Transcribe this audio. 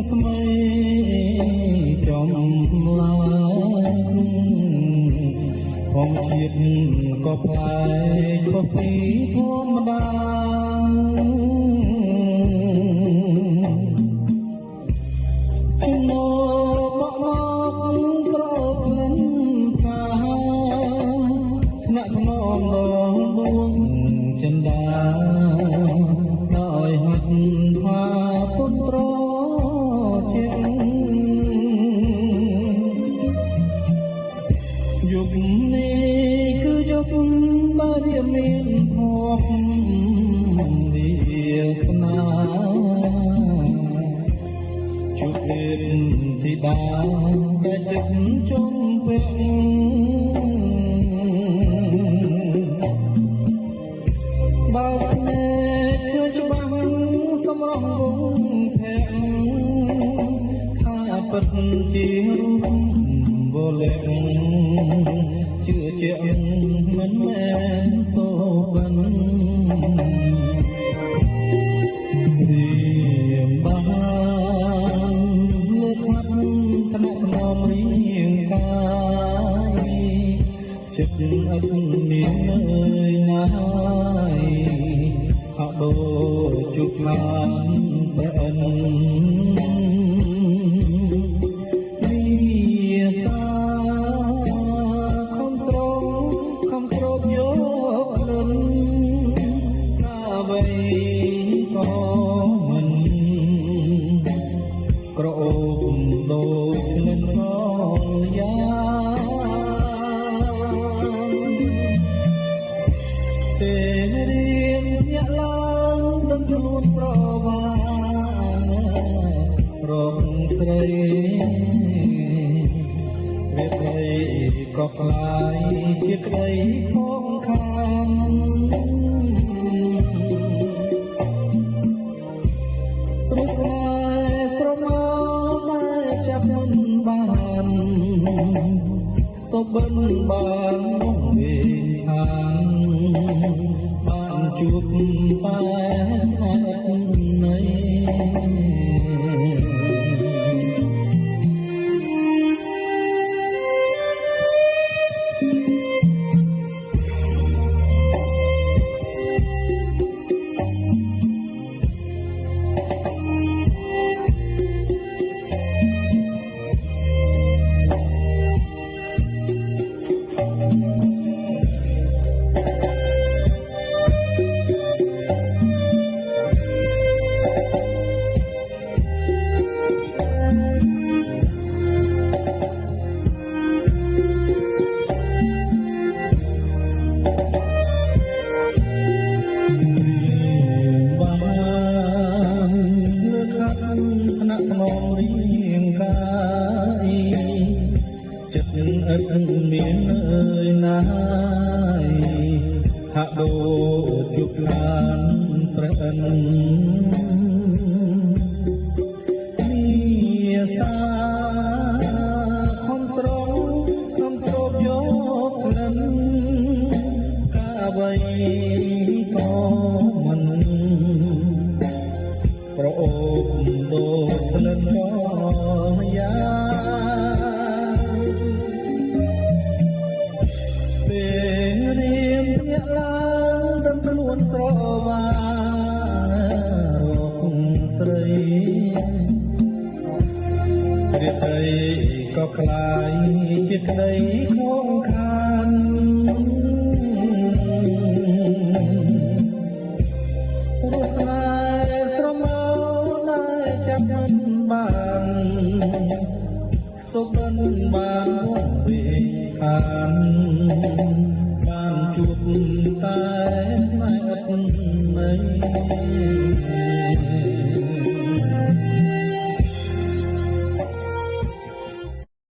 ស្មីចំឡាយផងជាតិក៏ផ្លែកខុសពីធម្មតាចំណោបក់មកក្រោបក្លិនផ្កាថ្នាក់ថ្នមដងដួងចិន្តាដោយហត់ថាទុនត្រជាយប់នេះគឺយប់បើរៀបមានភពវាសនាជួបទេពធីតាតែចិត្តជុំពេកបើភ្នែកឃើញច្បាស់សម្រស់វងភ័ក្រថាពិតជារូបវលេជឿជាក់មិនមែនសូបិនរៀមបានលើខ្លាត់ថ្នាក់ថ្នមរៀងកាយចិត្តអត់មានnơiណាយហាក់ដូចជួបខានព្រះអិនក៏មិនក្រអូបដូចក្លិនក៏យ៉ាងពេលរៀមញាក់ឡើងដឹងខ្លួនស្រវារកស្រីរៀបរយក៏คล้ายជាក្តីខំខានព្រោះស្នេហ៍ស្រមោលដែលចាប់មិនបានសុបិនបានមកវិញខាងបានជួបតែស្នេហ៍នៃថ្នាក់ថ្នមរៀងកាយចិត្តអត់មានnơiណាយហាក់ដូចជួបខានព្រះអិនមានសាខំស្រងខំស្រោបយកក្លិនកាអ្វីក៏មិនក្រអូបដូចក្លិនក៏យ៉ាងពេលរៀមភ្ញាក់ឡើងដឹងខ្លួនស្រវារកស្រីរៀបដីក៏คล้ายជាក្តីខំខានរស់ស្នេហ៍ស្រមោលដែលចាប់មិនបានសុបិនបានមកវិញខានបានជួបតែស្នេហ៍អត់ន័យ